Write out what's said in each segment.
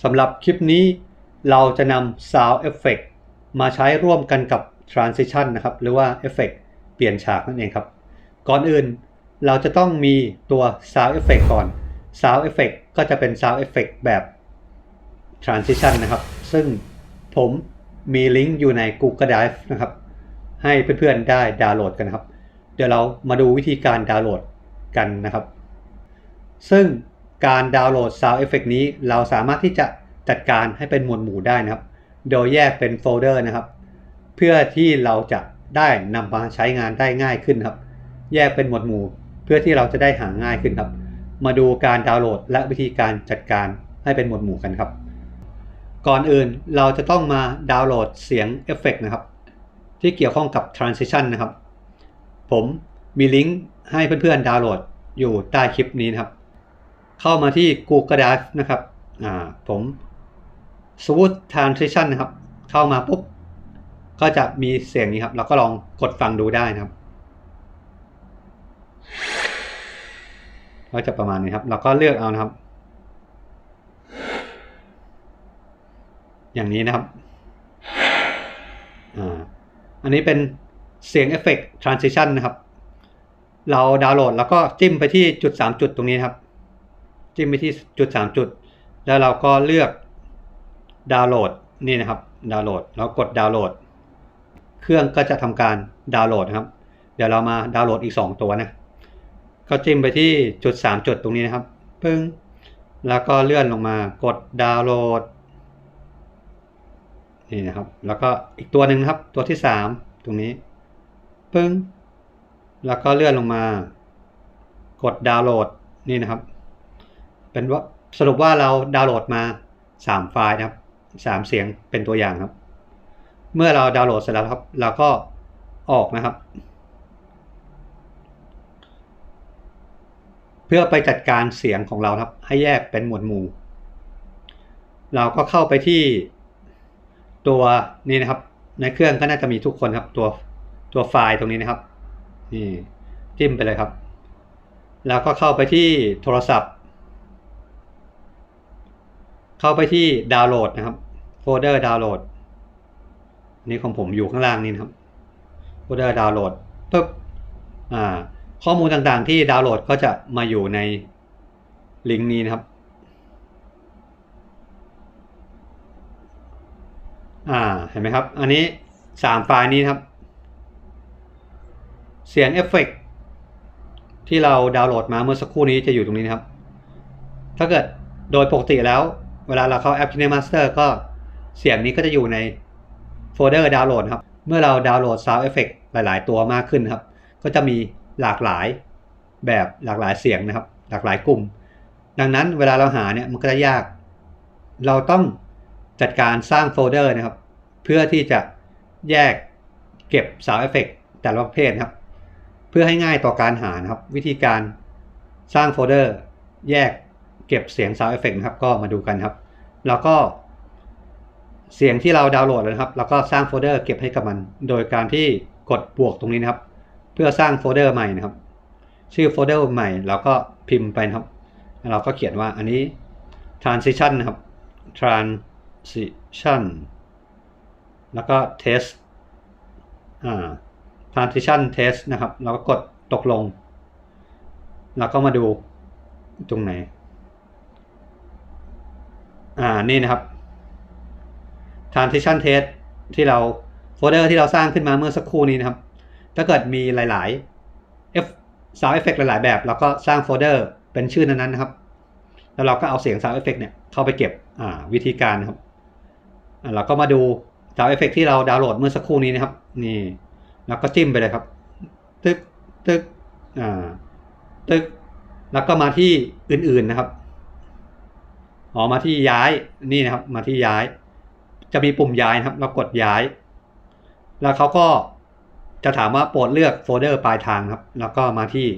สำหรับคลิปนี้เราจะนำ Sound Effect มาใช้ร่วมกันกับ Transition นะครับหรือว่า Effect เปลี่ยนฉากนั่นเองครับก่อนอื่นเราจะต้องมีตัว Sound Effect ก่อน Sound Effect ก็จะเป็น Sound Effect แบบ Transition นะครับซึ่งผมมีลิงก์อยู่ใน Google Drive นะครับให้เพื่อนๆได้ดาวน์โหลดกันครับเดี๋ยวเรามาดูวิธีการดาวน์โหลดกันนะครับซึ่งการดาวน์โหลด Sound Effect นี้เราสามารถที่จะจัดการให้เป็นหมวดหมู่ได้นะครับโดยแยกเป็นโฟลเดอร์นะครับเพื่อที่เราจะได้นำมาใช้งานได้ง่ายขึ้นครับแยกเป็นหมวดหมู่เพื่อที่เราจะได้หาง่ายขึ้นครับมาดูการดาวน์โหลดและวิธีการจัดการให้เป็นหมวดหมู่กันครับก่อนอื่นเราจะต้องมาดาวน์โหลดเสียงเอฟเฟกต์นะครับที่เกี่ยวข้องกับ Transition นะครับผมมีลิงก์ให้เพื่อนๆดาวน์โหลดอยู่ใต้คลิปนี้นะครับเข้ามาที่ Google Drive นะครับผมSmooth Transition นะครับเข้ามาปุ๊บก็จะมีเสียงนี้ครับเราก็ลองกดฟังดูได้นะครับก็จะประมาณนี้ครับเราก็เลือกเอานะครับอย่างนี้นะครับอันนี้เป็นเสียงเอฟเฟกต์ Transition นะครับเราดาวน์โหลดแล้วก็จิ้มไปที่จุด3จุดตรงนี้นะครับจิ้มไปที่จุด3จุดแล้วเราก็เลือกดาวน์โหลดนี่นะครับดาวน์โหลดแล้วกดดาวน์โหลดเครื่องก็จะทำการดาวน์โหลดนะครับเดี๋ยวเรามาดาวน์โหลดอีก2ตัวนะก็จิ้มไปที่จุด3จุดตรงนี้นะครับปึ้งแล้วก็เลื่อนลงมากดดาวน์โหลดนี่นะครับแล้วก็อีกตัวหนึ่งครับตัวที่3ตรงนี้ปึ้งแล้วก็เลื่อนลงมากดดาวน์โหลดนี่นะครับเป็นว่าสรุปว่าเราดาวน์โหลดมา3ไฟล์นะครับ3เสียงเป็นตัวอย่างครับเมื่อเราดาวน์โหลดเสร็จแล้วครับเราก็ออกนะครับเพื่อไปจัดการเสียงของเราครับให้แยกเป็นหมวดหมู่เราก็เข้าไปที่ตัวนี้นะครับในเครื่องก็น่าจะมีทุกคนครับตัวไฟล์ตรงนี้นะครับนี่จิ้มไปเลยครับแล้วก็เข้าไปที่โทรศัพท์เข้าไปที่ดาวน์โหลดนะครับโฟลเดอร์ดาวน์โหลดนี่ของผมอยู่ข้างล่างนี่นะครับโฟลเดอร์ดาวน์โหลดปุ๊บข้อมูลต่างๆที่ดาวน์โหลดก็จะมาอยู่ในลิงก์นี้นะครับเห็นไหมครับอันนี้3ไฟล์นี้ครับเสียงเอฟเฟกต์ที่เราดาวน์โหลดมาเมื่อสักครู่นี้จะอยู่ตรงนี้นะครับถ้าเกิดโดยปกติแล้วเวลาเราเข้าแอป KineMaster ก็เสียงนี้ก็จะอยู่ในโฟลเดอร์ดาวน์โหลดครับเมื่อเราดาวน์โหลด Sound Effect หลายๆตัวมากขึ้นครับก็จะมีหลากหลายแบบหลากหลายเสียงนะครับหลากหลายกลุ่มดังนั้นเวลาเราหาเนี่ยมันก็จะยากเราต้องจัดการสร้างโฟลเดอร์นะครับเพื่อที่จะแยกเก็บ Sound Effect แต่ละประเภทครับเพื่อให้ง่ายต่อการหานะครับวิธีการสร้างโฟลเดอร์แยกเก็บเสียง Sound Effect นะครับก็มาดูกันครับแล้วก็เสียงที่เราดาวน์โหลดแล้วนะครับแล้วก็สร้างโฟลเดอร์เก็บให้กับมันโดยการที่กดบวกตรงนี้นะครับเพื่อสร้างโฟลเดอร์ใหม่นะครับชื่อโฟลเดอร์ใหม่เราก็พิมพ์ไปนะครับเราก็เขียนว่าอันนี้ transition นะครับ transition แล้วก็ test transition test นะครับเราก็กดตกลงแล้วก็มาดูตรงไหนนี่นะครับ transition test ที่เราโฟลเดอร์ที่เราสร้างขึ้นมาเมื่อสักครู่นี้นะครับถ้าเกิดมีหลายๆsound effect หลายๆแบบเราก็สร้างโฟลเดอร์เป็นชื่อนั้นๆนะครับแล้วเราก็เอาเสียง sound effect เนี่ยเข้าไปเก็บวิธีการนะครับเราก็มาดู sound effect ที่เราดาวน์โหลดเมื่อสักครู่นี้นะครับนี่แล้วก็จิ้มไปเลยครับตึกตึกตึกแล้วก็มาที่อื่นๆนะครับมาที่ย้ายนี่นะครับมาที่ย้ายจะมีปุ่มย้ายนะครับเรากดย้ายแล้วเขาก็จะถามว่าโปรดเลือกโฟลเดอร์ปลายทางครับแล้วก็มาที่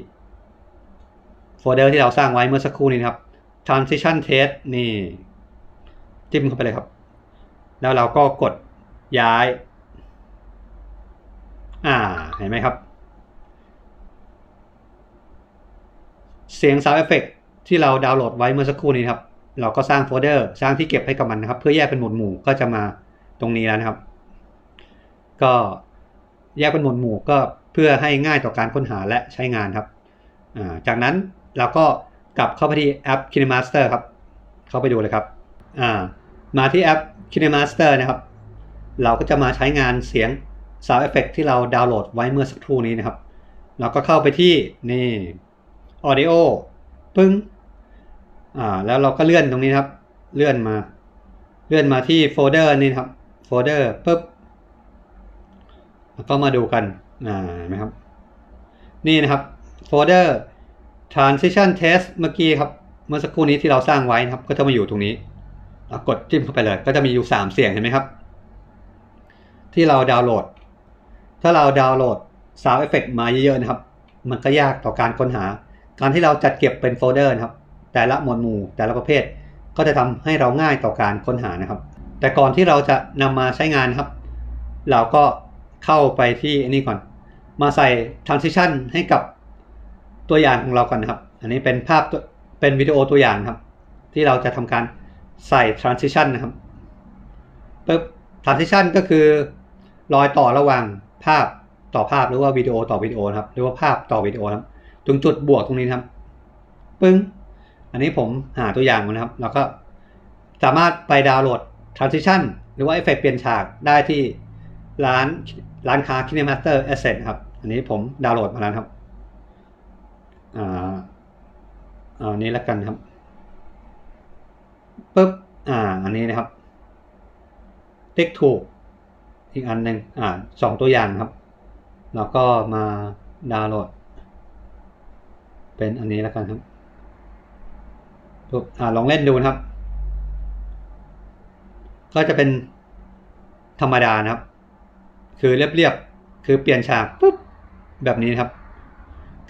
โฟลเดอร์ที่เราสร้างไว้เมื่อสักครู่นี้ครับ transition test นี่จิ้มเข้าไปเลยครับแล้วเราก็กดย้ายเห็นไหมครับเสียง Sound Effect ที่เราดาวน์โหลดไว้เมื่อสักครู่นี้ครับ เราก็สร้างโฟลเดอร์สร้างที่เก็บให้กับมันนะครับเพื่อแยกเป็นหมวดหมู่ก็จะมาตรงนี้แล้วนะครับก็แยกเป็นหมวดหมู่ก็เพื่อให้ง่ายต่อการค้นหาและใช้งานครับจากนั้นเราก็กลับเข้าไปที่แอป KineMaster ครับเข้าไปดูเลยครับมาที่แอป KineMaster นะครับเราก็จะมาใช้งานเสียง Sound Effect ที่เราดาวน์โหลดไว้เมื่อสักครู่นี้นะครับเราก็เข้าไปที่นี่ Audio ปึ้งแล้วเราก็เลื่อนตรงนี้ครับเลื่อนมาที่โฟลเดอร์นี่ครับโฟลเดอร์ปุ๊บแล้วก็มาดูกันนะครับนี่นะครับโฟลเดอร์ transition test เมื่อกี้ครับเมื่อสักครู่นี้ที่เราสร้างไว้นะครับก็จะมาอยู่ตรงนี้กดจิ้มเข้าไปเลยก็จะมีอยู่3เสียงเห็นไหมครับที่เราดาวน์โหลดถ้าเราดาวน์โหลด Sound Effect มาเยอะๆนะครับมันก็ยากต่อการค้นหาการที่เราจัดเก็บเป็นโฟลเดอร์นะครับแต่ละหมวดหมู่แต่ละประเภทก็จะทำให้เราง่ายต่อการค้นหานะครับแต่ก่อนที่เราจะนำมาใช้งานครับเราก็เข้าไปที่อันนี้ก่อนมาใส่ transition ให้กับตัวอย่างของเราก่อนนะครับอันนี้เป็นภาพเป็นวิดีโอตัวอย่างครับที่เราจะทำการใส่ transition นะครับปึ๊บ transition ก็คือรอยต่อระหว่างภาพต่อภาพหรือว่าวิดีโอต่อวิดีโอครับหรือว่าภาพต่อวิดีโอครับตรงจุดบวกตรงนี้ครับปึ้งอันนี้ผมหาตัวอย่างมานะครับแล้วก็สามารถไปดาวน์โหลด transition หรือว่าเอฟเฟกต์เปลี่ยนฉากได้ที่ร้านค้า KineMaster Asset ครับอันนี้ผมดาวน์โหลดมาแล้วครับอันนี้แล้วกันครับปึ๊บอันนี้นะครับติ๊กถูกอีกอันหนึ่ง2ตัวอย่างครับแล้วก็มาดาวน์โหลดเป็นอันนี้แล้วกันครับลองเล่นดูนะครับก็จะเป็นธรรมดานะครับคือเรียบๆคือเปลี่ยนฉากปุ๊บแบบนี้ครับ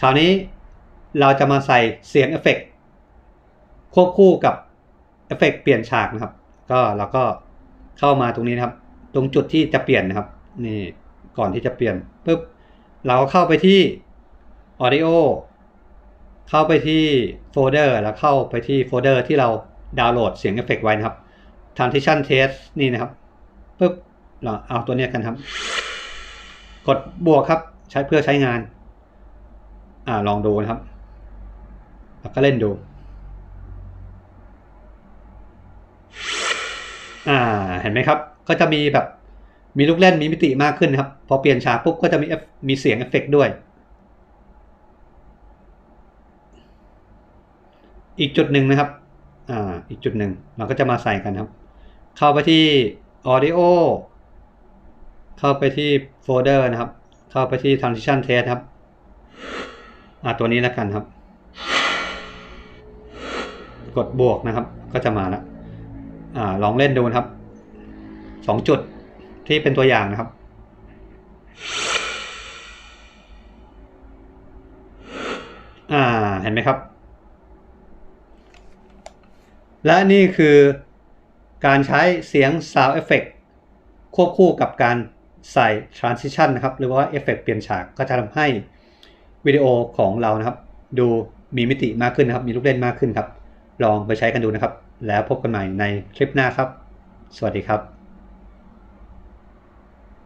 คราวนี้เราจะมาใส่เสียงเอฟเฟกต์ควบคู่กับเอฟเฟกต์เปลี่ยนฉากนะครับก็เราก็เข้ามาตรงนี้นะครับตรงจุดที่จะเปลี่ยนนะครับนี่ก่อนที่จะเปลี่ยนปุ๊บเราเข้าไปที่ Audio เข้าไปที่โฟลเดอร์แล้วเข้าไปที่โฟลเดอร์ที่เราดาวน์โหลดเสียงเอฟเฟกต์ไว้นะครับ transition test นี่นะครับปุ๊บเราเอาตัวนี้กันครับกดบวกครับใช้เพื่อใช้งานลองดูนะครับแล้วก็เล่นดูเห็นไหมครับก็จะมีแบบมีลูกเล่นมีมิติมากขึ้นนะครับพอเปลี่ยนฉากปุ๊บก็จะมีเสียงเอฟเฟกต์ด้วยอีกจุดหนึ่งนะครับอีกจุดหนึ่งเราก็จะมาใส่กันครับเข้าไปที่ Audio เข้าไปที่โฟลเดอร์นะครับเข้าไปที่ transition test ครับตัวนี้แล้วกันครับกดบวกนะครับก็จะมาแล้วลองเล่นดูนะครับ2จุดที่เป็นตัวอย่างนะครับเห็นไหมครับและนี่คือการใช้เสียง Sound Effect ควบคู่กับการใส่ Transition นะครับหรือว่าเอฟเฟกต์เปลี่ยนฉากก็จะทำให้วิดีโอของเรานะครับดูมีมิติมากขึ้นนะครับมีลูกเล่นมากขึ้นครับลองไปใช้กันดูนะครับแล้วพบกันใหม่ในคลิปหน้าครับสวัสดีครับ